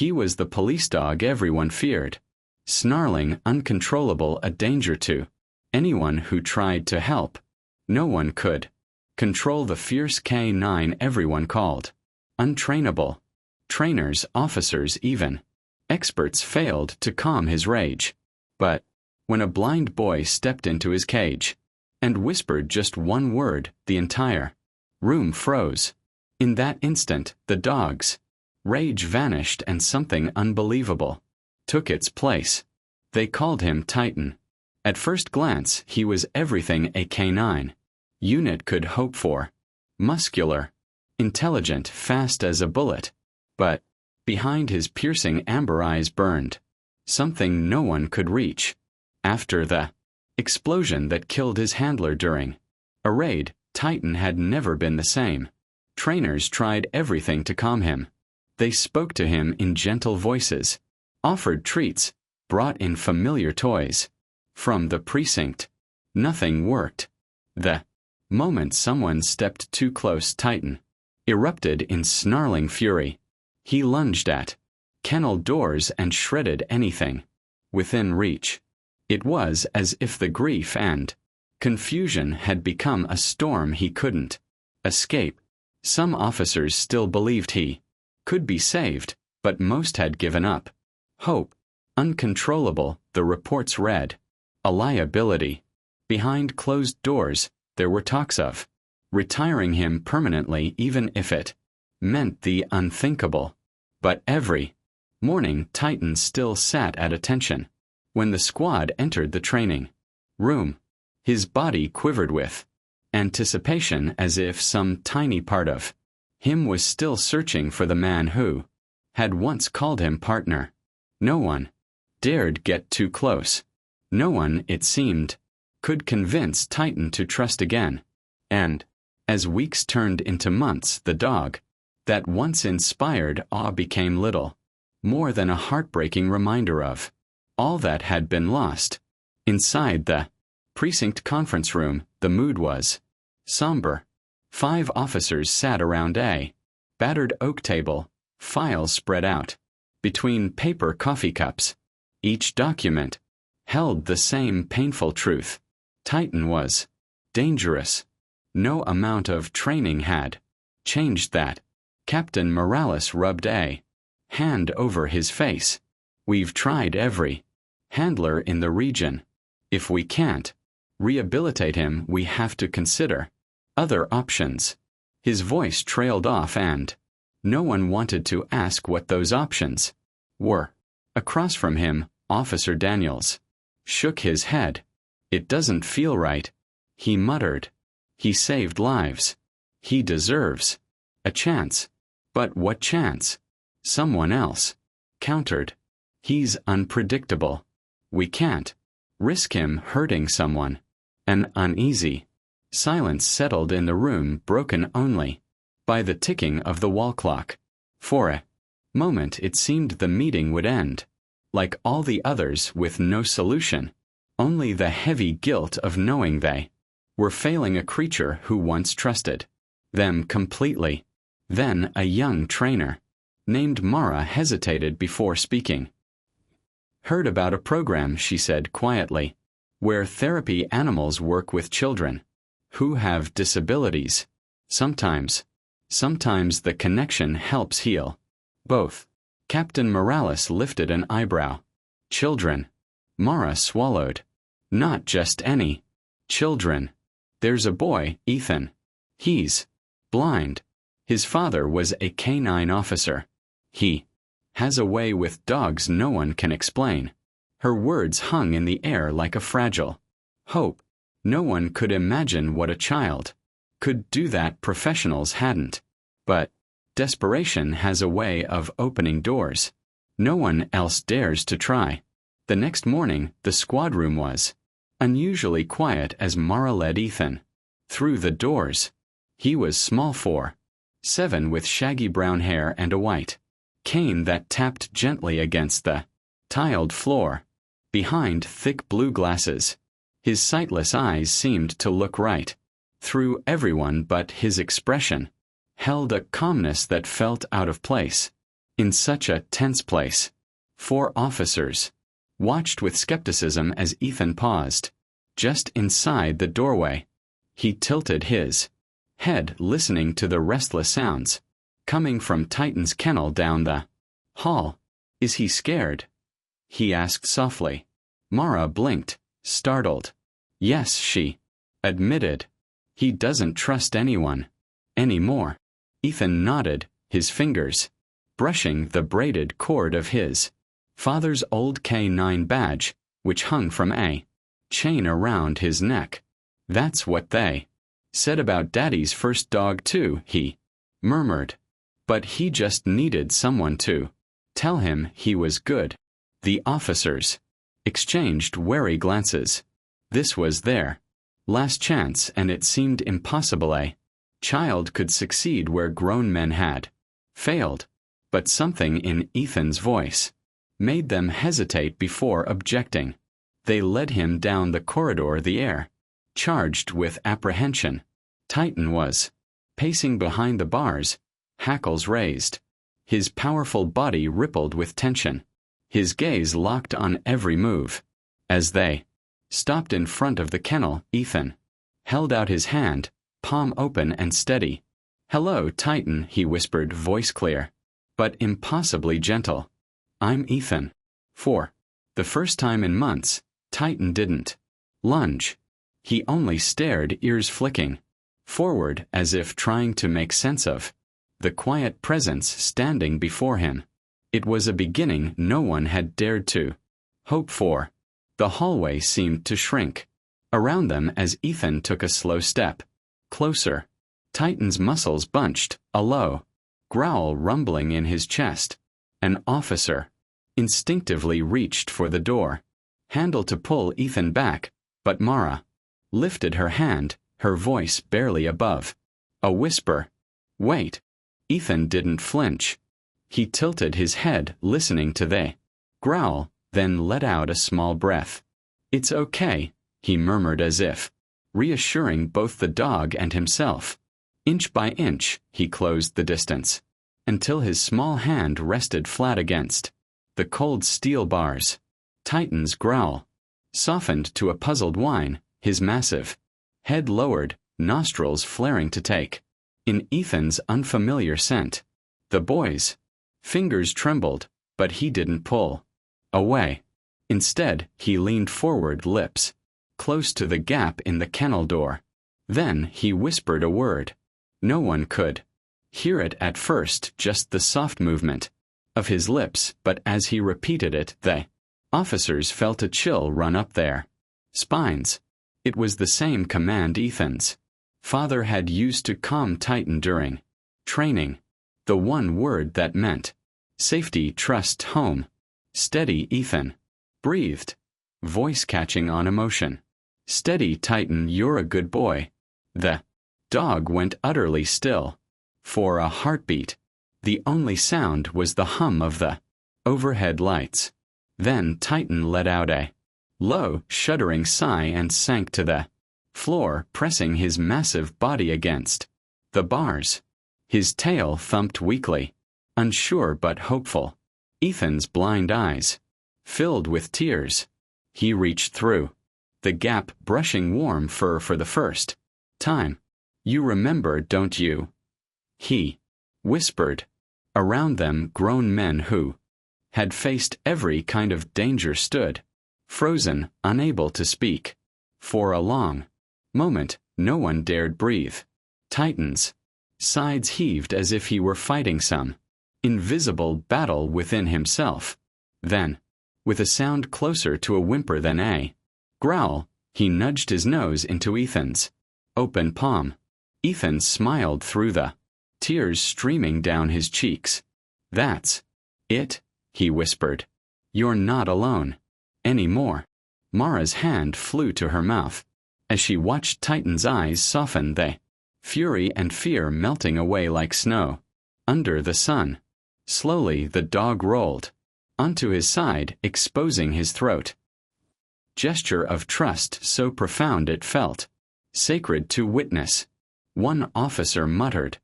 He was the police dog everyone feared. Snarling, uncontrollable, a danger to anyone who tried to help. No one could control the fierce canine everyone called untrainable. Trainers, officers, even experts failed to calm his rage. But when a blind boy stepped into his cage and whispered just one word, the entire room froze. In that instant, the dog's rage vanished and something unbelievable took its place. They called him Titan. At first glance, he was everything a canine unit could hope for. Muscular, intelligent, fast as a bullet. But behind his piercing amber eyes burned something no one could reach. After the explosion that killed his handler during a raid, Titan had never been the same. Trainers tried everything to calm him. They spoke to him in gentle voices, offered treats, brought in familiar toys. From the precinct, nothing worked. The moment someone stepped too close, Titan erupted in snarling fury. He lunged at kennel doors and shredded anything within reach. It was as if the grief and confusion had become a storm he couldn't escape. Some officers still believed he could be saved, but most had given up hope. Uncontrollable, the reports read. A liability. Behind closed doors, there were talks of retiring him permanently, even if it meant the unthinkable. But every morning, Titan still sat at attention. When the squad entered the training room, his body quivered with anticipation, as if some tiny part of him was still searching for the man who had once called him partner. No one dared get too close. No one, it seemed, could convince Titan to trust again. And as weeks turned into months, the dog that once inspired awe became little more than a heartbreaking reminder of all that had been lost. Inside the precinct conference room, the mood was somber. 5 officers sat around a battered oak table, files spread out between paper coffee cups. Each document held the same painful truth. Titan was dangerous. No amount of training had changed that. Captain Morales rubbed a hand over his face. We've tried every handler in the region. If we can't rehabilitate him, we have to consider other options. His voice trailed off, and no one wanted to ask what those options were. Across from him, Officer Daniels shook his head. It doesn't feel right, he muttered. He saved lives. He deserves a chance. But what chance? Someone else countered. He's unpredictable. We can't risk him hurting someone. An uneasy silence settled in the room, broken only by the ticking of the wall clock. For a moment it seemed the meeting would end, like all the others, with no solution, only the heavy guilt of knowing they were failing a creature who once trusted them completely. Then a young trainer named Mara hesitated before speaking. Heard about a program, she said quietly, where therapy animals work with children who have disabilities. Sometimes the connection helps heal both. Captain Morales lifted an eyebrow. Children. Mara swallowed. Not just any children. There's a boy, Ethan. He's blind. His father was a canine officer. He has a way with dogs no one can explain. Her words hung in the air like a fragile hope. No one could imagine what a child could do that professionals hadn't. But desperation has a way of opening doors no one else dares to try. The next morning, the squad room was unusually quiet as Mara led Ethan through the doors. He was small, 4'7", with shaggy brown hair and a white cane that tapped gently against the tiled floor. Behind thick blue glasses, his sightless eyes seemed to look right through everyone, but his expression held a calmness that felt out of place. In such a tense place. 4 officers watched with skepticism as Ethan paused, just inside the doorway. He tilted his head, listening to the restless sounds coming from Titan's kennel down the hall. "Is he scared?" he asked softly. Mara blinked, startled. "Yes," she admitted. "He doesn't trust anyone anymore." Ethan nodded, his fingers brushing the braided cord of his father's old canine badge, which hung from a chain around his neck. "That's what they said about Daddy's first dog too," he murmured. "But he just needed someone to tell him he was good." The officers exchanged wary glances. This was their last chance, and it seemed impossible a child could succeed where grown men had failed. But something in Ethan's voice made them hesitate before objecting. They led him down the corridor, the air charged with apprehension. Titan was pacing behind the bars, hackles raised. His powerful body rippled with tension, his gaze locked on every move. As they stopped in front of the kennel, Ethan held out his hand, palm open and steady. "Hello, Titan," he whispered, voice clear but impossibly gentle. "I'm Ethan." For the first time in months, Titan didn't lunge. He only stared, ears flicking forward as if trying to make sense of the quiet presence standing before him. It was a beginning no one had dared to hope for. The hallway seemed to shrink around them as Ethan took a slow step closer. Titan's muscles bunched, a low growl rumbling in his chest. An officer instinctively reached for the door handle to pull Ethan back, but Mara lifted her hand, her voice barely above a whisper. "Wait." Ethan didn't flinch. He tilted his head, listening to the growl, then let out a small breath. "It's okay," he murmured, as if reassuring both the dog and himself. Inch by inch, he closed the distance, until his small hand rested flat against the cold steel bars. Titan's growl softened to a puzzled whine, his massive head lowered, nostrils flaring to take in Ethan's unfamiliar scent. The boy's fingers trembled, but he didn't pull away. Instead, he leaned forward, lips close to the gap in the kennel door. Then he whispered a word. No one could hear it at first, just the soft movement of his lips, but as he repeated it, the officers felt a chill run up their spines. It was the same command Ethan's father had used to calm Titan during training. The one word that meant safety, trust, home. "Steady, Ethan," breathed, voice catching on emotion. "Steady, Titan, you're a good boy." The dog went utterly still. For a heartbeat, the only sound was the hum of the overhead lights. Then Titan let out a low, shuddering sigh and sank to the floor, pressing his massive body against the bars. His tail thumped weakly, unsure but hopeful. Ethan's blind eyes filled with tears. He reached through the gap, brushing warm fur for the first time. "You remember, don't you?" he whispered. Around them, grown men who had faced every kind of danger stood, frozen, unable to speak. For a long moment, no one dared breathe. Titan's sides heaved as if he were fighting some invisible battle within himself. Then, with a sound closer to a whimper than a growl, he nudged his nose into Ethan's open palm. Ethan smiled through the tears streaming down his cheeks. "That's it," he whispered. "You're not alone anymore." Mara's hand flew to her mouth. As she watched Titan's eyes soften, they fury and fear melting away like snow under the sun. Slowly the dog rolled onto his side, exposing his throat. Gesture of trust so profound it felt sacred to witness. One officer muttered,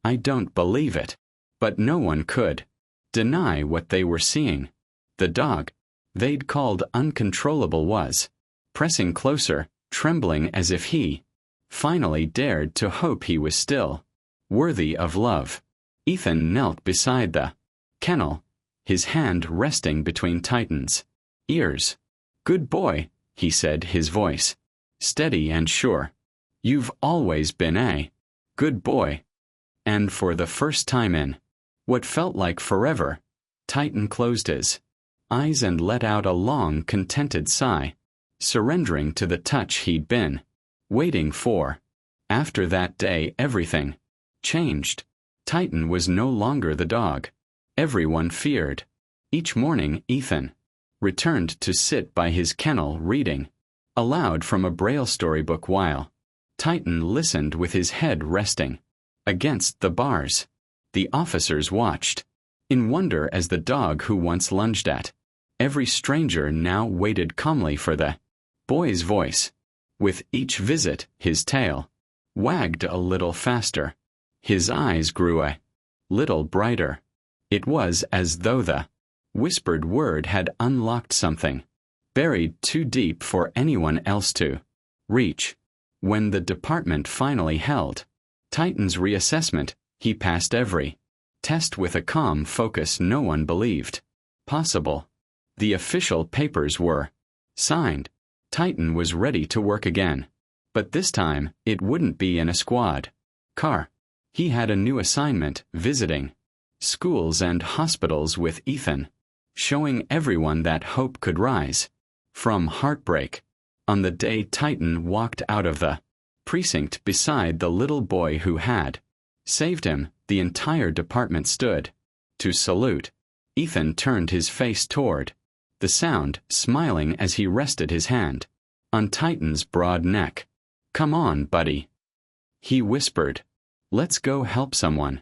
"I don't believe it." But no one could. deny what they were seeing. The dog they'd called Uncontrollable was pressing closer, trembling as if he finally dared to hope he was still worthy of love. Ethan knelt beside the kennel, his hand resting between Titan's ears. "Good boy," he said, his voice steady and sure. "You've always been a good boy." And for the first time in what felt like forever, Titan closed his eyes and let out a long, contented sigh, surrendering to the touch he'd been waiting for. After that day, everything changed. Titan was no longer the dog everyone feared. Each morning, Ethan returned to sit by his kennel reading aloud from a Braille storybook while Titan listened with his head resting against the bars. The officers watched in wonder as the dog who once lunged at every stranger now waited calmly for the boy's voice. With each visit, his tail wagged a little faster. His eyes grew a little brighter. It was as though the whispered word had unlocked something buried too deep for anyone else to reach. When the department finally held Titan's reassessment, he passed every test with a calm focus no one believed possible. The official papers were signed. Titan was ready to work again. But this time, it wouldn't be in a squad car. He had a new assignment, visiting schools and hospitals with Ethan, showing everyone that hope could rise from heartbreak. On the day Titan walked out of the precinct beside the little boy who had saved him, the entire department stood to salute. Ethan turned his face toward the sound, smiling as he rested his hand on Titan's broad neck. "Come on, buddy," he whispered. "Let's go help someone."